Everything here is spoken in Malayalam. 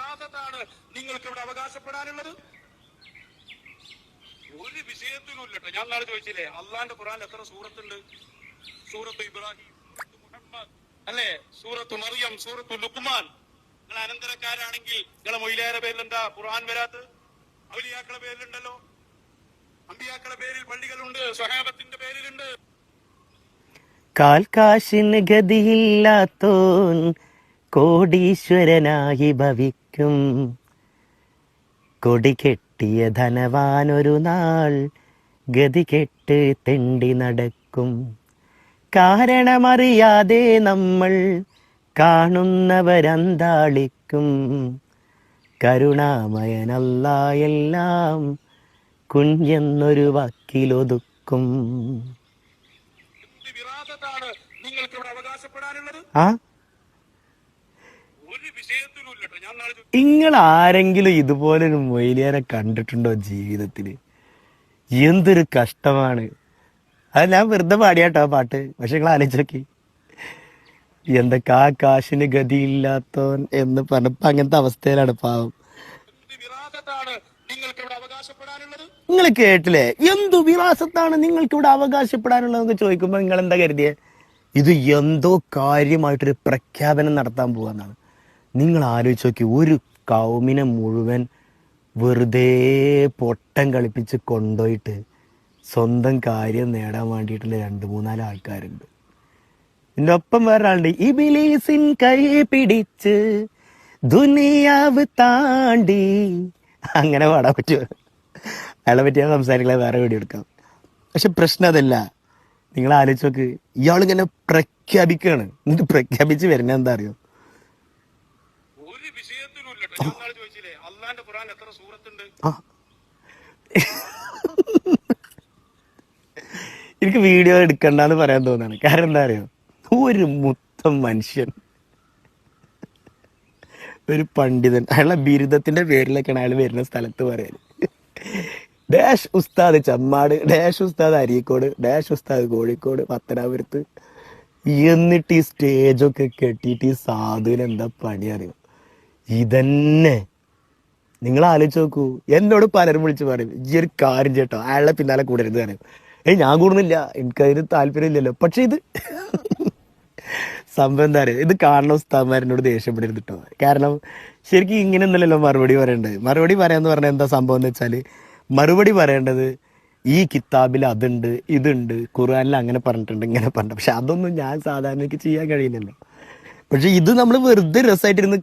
വിറാസത്താണ് നിങ്ങൾക്ക് ഇവിടെ അവകാശപ്പെടാനുള്ളത്? ഒരു വിഷയത്തിനും ഇല്ലട്ടോ. ഞാൻ നാളെ ചോദിച്ചില്ലേ, അള്ളാന്റെ ഖുർആനിൽ എത്ര സൂറത്തുണ്ട്? സൂറത്ത് ഇബ്രാഹിം, മുഹമ്മദ് അല്ലേ, സൂറത്ത് മറിയം, സൂറത്ത് ലുഖ്മാൻ. നിങ്ങൾ അനന്തരക്കാരാണെങ്കിൽ നിങ്ങളെ മൊയിലേറെ പേരിലെന്താ ഖുർആൻ വരാത്തത്? ഔലിയാക്കളുടെ പേരിലുണ്ടല്ലോ, അമ്പിയാക്കളുടെ പേരിൽ പള്ളികളുണ്ട്, സ്വഹാബത്തിന്റെ പേരിലുണ്ട്. കാൽക്കാശിന് ഗതിയില്ലാത്തോൻ കോടീശ്വരനായി ഭവിക്കും. കൊടി കെട്ടിയ ധനവാനൊരു നാൾ ഗതി കെട്ട് തെണ്ടി നടക്കും. കാരണമറിയാതെ നമ്മൾ കാണുന്നവരന്താളിക്കും. കരുണാമയനല്ലാ എല്ലാം കുഞ്ഞെന്നൊരു വാക്കിലൊതുക്കും. നിങ്ങൾക്ക് ഇവിടെ അവകാശപ്പെടാനുള്ളത്? ഒരു വിഷയത്തിനും ഇല്ലട്ടോ. ഞാൻ നാളെ നിങ്ങൾ ആരെങ്കിലും ഇതുപോലൊരു മൊയിലിയാരെ കണ്ടിട്ടുണ്ടോ ജീവിതത്തില്? എന്തൊരു കഷ്ടമാണ്. അത് ഞാൻ വെറുതെ പാടിയാട്ടോ പാട്ട്. പക്ഷെ നിങ്ങൾ ആലോചിച്ച് നോക്കി, എന്തൊക്കെ ആ കാശിന് ഗതിയില്ലാത്തോൻ എന്ന് പറഞ്ഞപ്പോ അങ്ങനത്തെ അവസ്ഥയിലാണ് പാവം. നിങ്ങൾ കേട്ടില്ലേ, എന്തു വിലാസത്താണ് നിങ്ങൾക്ക് ഇവിടെ അവകാശപ്പെടാനുള്ളതെന്ന് ചോദിക്കുമ്പോ നിങ്ങൾ എന്താ കരുതിയേ? ഇത് എന്തോ കാര്യമായിട്ടൊരു പ്രഖ്യാപനം നടത്താൻ പോവാന്നാണ്. നിങ്ങൾ ആലോചിച്ച് നോക്കി, ഒരു കൗമിനെ മുഴുവൻ വെറുതെ പൊട്ടം കളിപ്പിച്ച് കൊണ്ടുപോയിട്ട് സ്വന്തം കാര്യം നേടാൻ വേണ്ടിയിട്ടുള്ള 2-3-4 ആൾക്കാരുണ്ട്. ഇതിൻ്റെ ഒപ്പം വേറൊരാളുണ്ട്, ഇബിലീസിൻ കൈ പിടിച്ച് ദുനിയാവ് താണ്ടി. അങ്ങനെ പാടാൻ പറ്റുമോ? അയാളെ പറ്റി ഞാൻ സംസാരിക്കല, വേറെ വീഡിയോ എടുക്കാം. പക്ഷെ പ്രശ്നം അതല്ല. നിങ്ങൾ ആലോചിച്ച് നോക്ക്, ഇയാളിങ്ങനെ പ്രഖ്യാപിക്കുകയാണ്. എന്നിട്ട് പ്രഖ്യാപിച്ച് വരുന്ന എന്താ അറിയോ? എനിക്ക് വീഡിയോ എടുക്കണ്ടെന്ന് പറയാൻ തോന്നാണ്. കാരണം എന്താ അറിയോ, ഒരു മുത്തം മനുഷ്യൻ, ഒരു പണ്ഡിതൻ, അയാളുടെ ബിരുദത്തിന്റെ പേരിലൊക്കെയാണ് അയാൾ വരുന്ന സ്ഥലത്ത് പറയാൻ. ഡാഷ് ഉസ്താദ് ചമ്മാട്, ഡാഷ് ഉസ്താദ് അരീക്കോട്, ഡാഷ് ഉസ്താദ് കോഴിക്കോട്, പത്തനാപുരത്ത്. എന്നിട്ട് ഈ സ്റ്റേജൊക്കെ കെട്ടിയിട്ട് ഈ സാധുവിന് എന്താ പണി അറിയോ? ഇതന്നെ നിങ്ങൾ ആലോചിച്ച് നോക്കൂ. എന്നോട് പലരും വിളിച്ച് പറയും, ഈ ഒരു കാര്യം ചേട്ടോ അയാളെ പിന്നാലെ കൂടരുത് പറയും. ഞാൻ കൂടുന്നില്ല, എനിക്കതിന് താല്പര്യമില്ലല്ലോ. പക്ഷെ ഇത് സംഭവം എന്താ പറയുക, ഇത് കാണുന്ന ഉസ്താദ്മാരെന്നോട് ദേഷ്യപ്പെടരുത് കേട്ടോ. കാരണം ശരിക്കും ഇങ്ങനെയൊന്നുമല്ലല്ലോ മറുപടി പറയേണ്ടത്. മറുപടി പറയാന്ന് പറഞ്ഞാൽ എന്താ സംഭവം എന്ന് വെച്ചാൽ, മറുപടി പറയേണ്ടത് ഈ കിതാബിൽ അതുണ്ട്, ഇതുണ്ട്, ഖുർആനിൽ അങ്ങനെ പറഞ്ഞിട്ടുണ്ട്, ഇങ്ങനെ പറഞ്ഞിട്ടുണ്ട്. പക്ഷെ അതൊന്നും ഞാൻ സാധാരണ ചെയ്യാൻ കഴിയില്ലല്ലോ. പക്ഷെ ഇത് നമ്മൾ വെറുതെ രസമായിട്ടിരുന്ന്